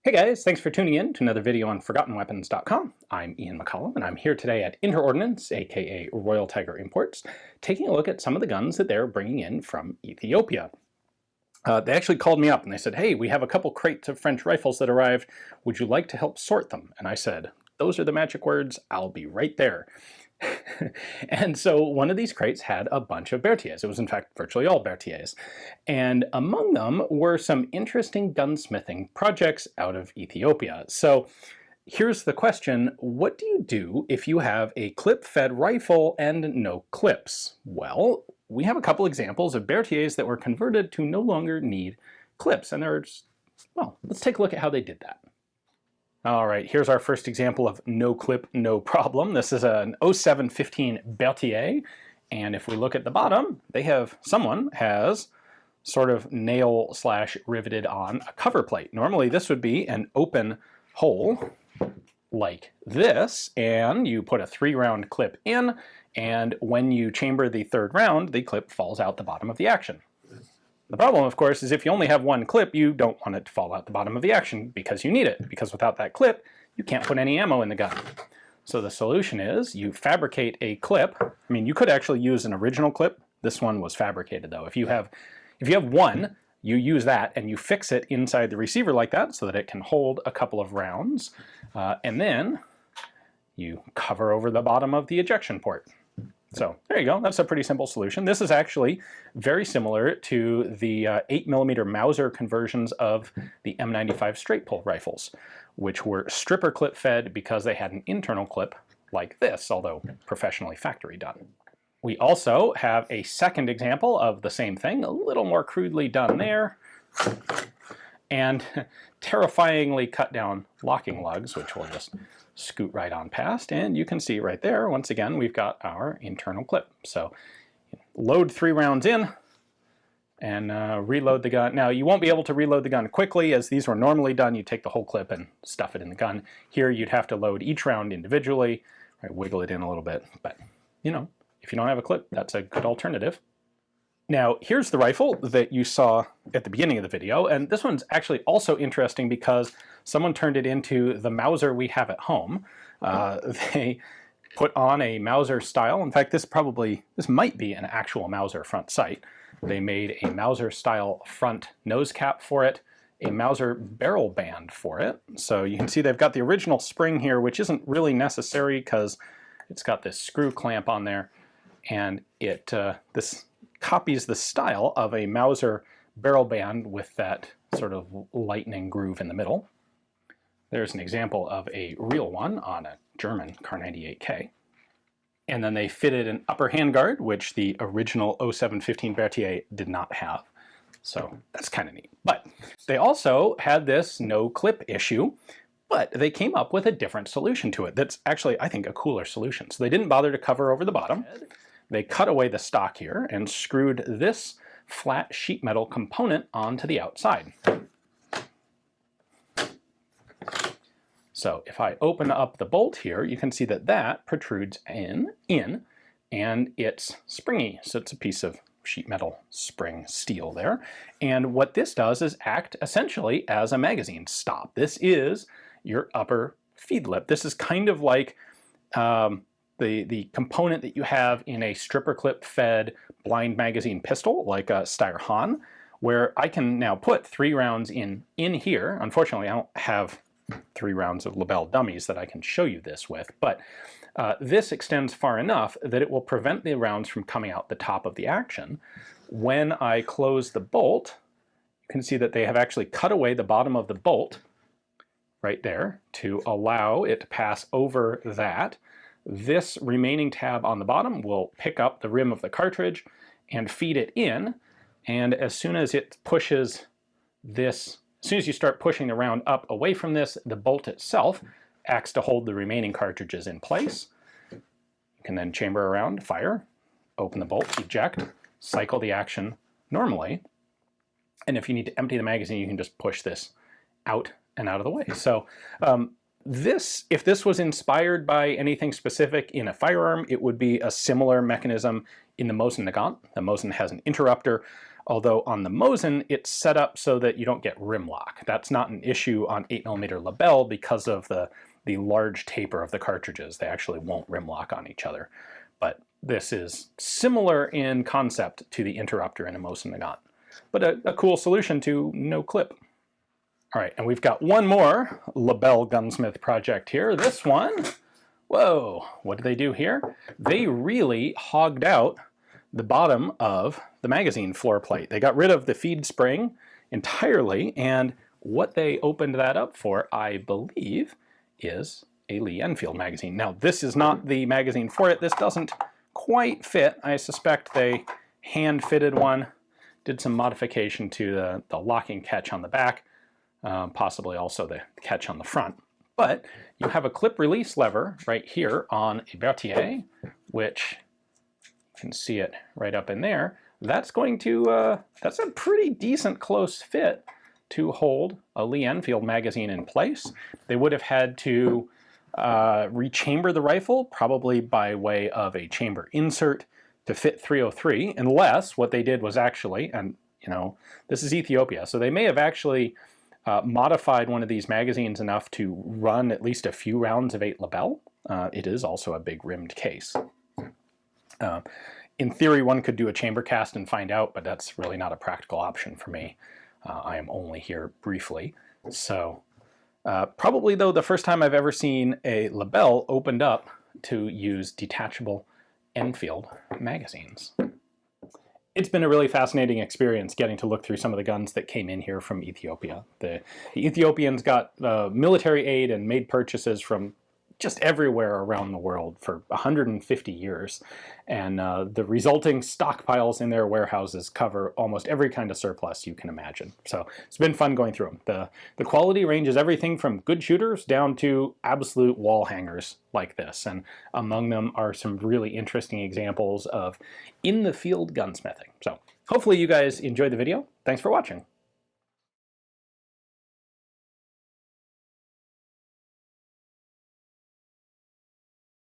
Hey guys, thanks for tuning in to another video on ForgottenWeapons.com. I'm Ian McCollum, and I'm here today at Interordnance, aka Royal Tiger Imports, taking a look at some of the guns that they're bringing in from Ethiopia. They actually called me up and they said, hey, we have a couple crates of French rifles that arrived. Would you like to help sort them? And I said, those are the magic words. I'll be right there. And so one of these crates had a bunch of Berthiers. It was in fact virtually all Berthiers. And among them were some interesting gunsmithing projects out of Ethiopia. So here's the question, what do you do if you have a clip-fed rifle and no clips? Well, we have a couple examples of Berthiers that were converted to no longer need clips. And well, let's take a look at how they did that. All right, here's our first example of no clip, no problem. This is an 0715 Berthier, and if we look at the bottom, someone has sort of nail slash riveted on a cover plate. Normally this would be an open hole like this, and you put a 3-round clip in, and when you chamber the third round, the clip falls out the bottom of the action. The problem, of course, is if you only have one clip, you don't want it to fall out the bottom of the action because you need it, because without that clip, you can't put any ammo in the gun. So the solution is you fabricate a clip. I mean, you could actually use an original clip. This one was fabricated, though. If you have one, you use that and you fix it inside the receiver like that so that it can hold a couple of rounds, and then you cover over the bottom of the ejection port. So there you go, that's a pretty simple solution. This is actually very similar to the 8mm Mauser conversions of the M95 straight pull rifles, which were stripper clip fed because they had an internal clip like this, although professionally factory done. We also have a second example of the same thing, a little more crudely done there, and terrifyingly cut down locking lugs, which we'll just scoot right on past, and you can see right there, once again, we've got our internal clip. So load 3 rounds in and reload the gun. Now you won't be able to reload the gun quickly, as these were normally done. You take the whole clip and stuff it in the gun. Here you'd have to load each round individually, right, wiggle it in a little bit, but you know, if you don't have a clip, that's a good alternative. Now, here's the rifle that you saw at the beginning of the video, and this one's actually also interesting because someone turned it into the Mauser we have at home. They put on a Mauser style. In fact, this might be an actual Mauser front sight. They made a Mauser style front nose cap for it, a Mauser barrel band for it. So you can see they've got the original spring here, which isn't really necessary because it's got this screw clamp on there, and this copies the style of a Mauser barrel band with that sort of lightning groove in the middle. There's an example of a real one on a German Kar 98K. And then they fitted an upper handguard, which the original 0715 Berthier did not have. So that's kind of neat. But they also had this no clip issue, but they came up with a different solution to it. That's actually, I think, a cooler solution. So they didn't bother to cover over the bottom. They cut away the stock here and screwed this flat sheet metal component onto the outside. So if I open up the bolt here, you can see that that protrudes in and it's springy. So it's a piece of sheet metal spring steel there. And what this does is act essentially as a magazine stop. This is your upper feed lip. This is kind of like the component that you have in a stripper clip fed blind magazine pistol like a Steyr Hahn, where I can now put 3 rounds in here. Unfortunately, I don't have 3 rounds of Lebel dummies that I can show you this with, but this extends far enough that it will prevent the rounds from coming out the top of the action. When I close the bolt, you can see that they have actually cut away the bottom of the bolt right there to allow it to pass over that. This remaining tab on the bottom will pick up the rim of the cartridge and feed it in, and as soon as it pushes this, as soon as you start pushing the round up away from this, the bolt itself acts to hold the remaining cartridges in place. You can then chamber around, fire, open the bolt, eject, cycle the action normally, and if you need to empty the magazine, you can just push this out and out of the way. So if this was inspired by anything specific in a firearm, it would be a similar mechanism in the Mosin Nagant. The Mosin has an interrupter although on the Mosin it's set up so that you don't get rim lock. That's not an issue on 8mm Lebel because of the large taper of the cartridges. They actually won't rim lock on each other. But this is similar in concept to the interrupter in a Mosin Nagant, but a cool solution to no clip. All right, and we've got one more Lebel gunsmith project here. This one, whoa, what did they do here? They really hogged out the bottom of the magazine floor plate. They got rid of the feed spring entirely, and what they opened that up for, I believe, is a Lee Enfield magazine. Now, this is not the magazine for it. This doesn't quite fit. I suspect they hand-fitted one, did some modification to the locking catch on the back, possibly also the catch on the front. But you have a clip release lever right here on a Berthier, which you can see it right up in there. That's going to, that's a pretty decent close fit to hold a Lee Enfield magazine in place. They would have had to rechamber the rifle, probably by way of a chamber insert to fit 303, unless what they did was actually, and you know, this is Ethiopia, so they may have actually modified one of these magazines enough to run at least a few rounds of 8 Lebel. It is also a big rimmed case. In theory, one could do a chamber cast and find out, but that's really not a practical option for me. I am only here briefly. So probably, though, the first time I've ever seen a Lebel opened up to use detachable Enfield magazines. It's been a really fascinating experience getting to look through some of the guns that came in here from Ethiopia. The Ethiopians got military aid and made purchases from just everywhere around the world for 150 years. And the resulting stockpiles in their warehouses cover almost every kind of surplus you can imagine. So it's been fun going through them. The quality ranges everything from good shooters down to absolute wall hangers like this. And among them are some really interesting examples of in-the-field gunsmithing. So hopefully you guys enjoyed the video. Thanks for watching.